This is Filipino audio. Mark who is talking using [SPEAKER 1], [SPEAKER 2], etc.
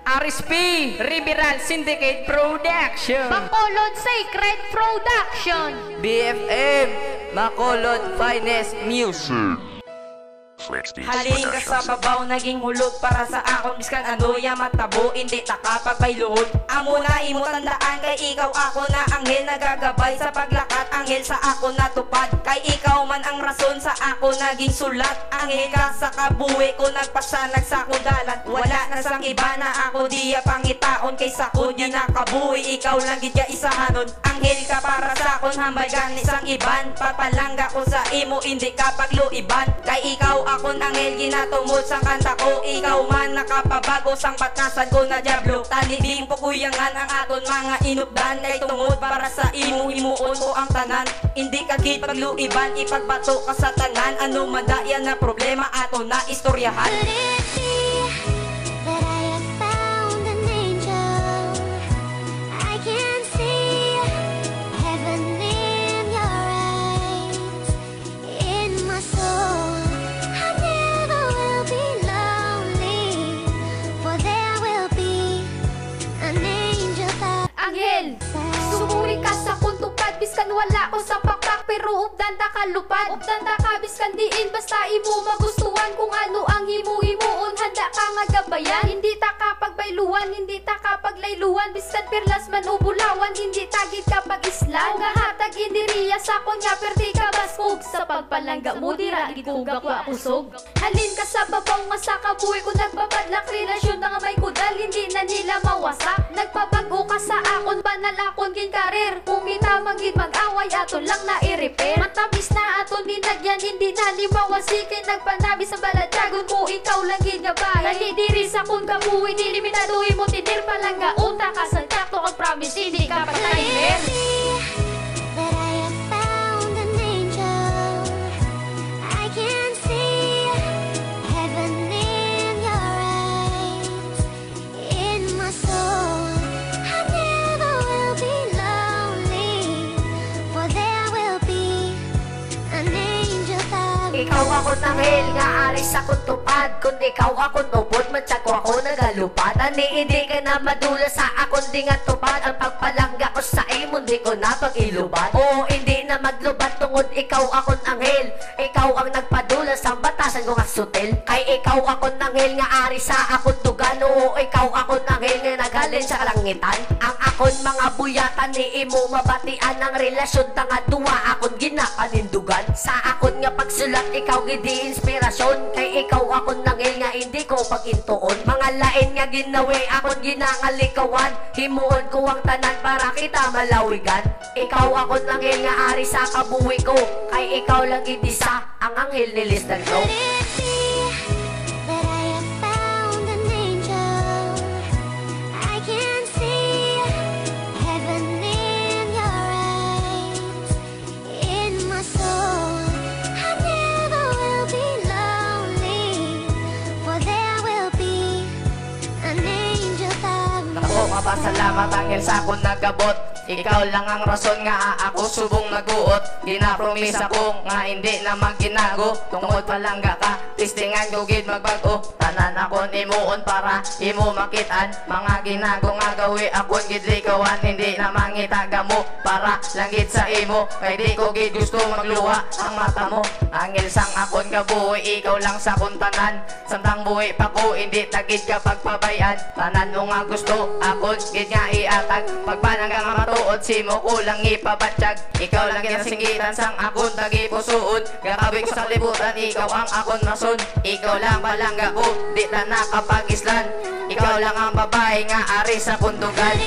[SPEAKER 1] Aris P, Riberal Syndicate Production,
[SPEAKER 2] Bacolod Sacred Production,
[SPEAKER 3] BFM, Bacolod Finest Music.
[SPEAKER 4] Halin ka sa babaw, naging hulog para sa akon. Biskan ano ya matabo, hindi takapagbaylood. Amo na imo tandaan, kay ikaw ako na anghel. Nagagabay sa paglakat, anghel sa ako natupad. Kay ikaw man ang rason sa ako naging sulat. Anghel ka sa kabuhi ko, nagpasanag sa kudalat. Wala na sang iba na ako diya pangitaon. Kay sa kunya nakabuhi, ikaw lang gid ka isahanon. Anghel ka para sa akon, hambal gani sang iban. Papalangga ko sa imo, hindi ka pagluiban. Kay ikaw akon anghel, ginatumod sang kanta ko. Ikaw man nakapabago sang patnasan ko na diablo. Talibing po kuyangan ang aton mga inupdan. Kay tungod para sa imo, himuon ko ang tanan. Hindi ka gid pagluiban, ipagbato ka sa tanan. Ano man dayan na problema ato na istoryahan.
[SPEAKER 2] Sumuri ka sa kuntupad, biskan wala ko sa pakpak, pero updan ta kalupad. Updan ta ka biskan diin, basta imo magustuhan. Kung ano ang himuon, handa ka nga gabayan. Hindi ta kapagbayluan, hindi ta kapaglayluan. Biskan perlas man ubulawan, hindi tagit kapag islan. Kung gahatag iniriya sa kunya, perdi ka baskog. Sa pagpalangga mo, diragid kong gakwa kusog. Halin ka sa babaw nga sa kabuhi ko, nagbapadlak relasyon na nga may kudal, hindi na nila mawasak. Nagpabago ka sa akon, banal akon kin karir. Kung kita magid mag-away, aton lang na i-repair. Matabis na aton dinagyan, hindi na limawa. Sige nagpanabi sa baladyagon ko, ikaw lang gid nga bahay. Nalidiri sa kung kabuhi, niliminaduhin mo titir palangga. Unta ka sa takto kong promise, hindi ka pataymer.
[SPEAKER 5] Ikaw ako nanghel, nga aris ako tupad. Kung ikaw ako nubod, matyago ako nagalupad. Ani hindi ka na madula sa akon di nga tupad. Ang pagpalangga ko sa imo, di ko na pag-ilubad. Oo, hindi na maglubad tungod ikaw akon anghel. Ikaw ang nagpadula sa batasan ko nga sutil. Kay ikaw akon nanghel, nga aris sa akon tugan. Oo, ikaw akon anghel, nga naghalin sa kalangitan. Ang akon mga buyatan ni imo, mabatian ang relasyon. Tanga duwa akon ginapanindugan. Sa akon nga pagsulat, ikaw gidi inspirasyon. Kay ikaw akon nanghel, nga hindi ko pagintuon. Mga lain nga ginawi, akon ginangalikawan. Himuon ko ang tanan para kita malawigan. Ikaw akon nanghel, nga ari sa kabuhi ko. Kay ikaw lang gidi sa ang anghel ni Lisdan ko.
[SPEAKER 3] Pasalamat anghel sa akong nagabot. Ikaw lang ang rason nga ako subong naguot. Ginapromis ako nga hindi na maginago. Tungod palangga ka, testingan ko gid magbago. Tanan akon imuon para imo makitaan. Mga ginago nga gawi akon gid likawan. Hindi na mangitaga mo para lang gid sa imo. Kay di ko gid gusto magluha ang mata mo. Anghel sang akon kabuhi, ikaw lang sa kuntanan. Samtang buhi pa ko, hindi tagid ka pagpabayan. Tanan mo nga gusto akon gid nga iatag. Pagpanangga nga matuod, simo ko lang ipabatsyag. Ikaw lang ginasinggitan sang akon tagipusuod. Gakabig ko sa libutan, ikaw ang akon rason. Ikaw lang palangga ko, di na nakapag-islan. Ikaw lang ang babae nga ari sa pundugan.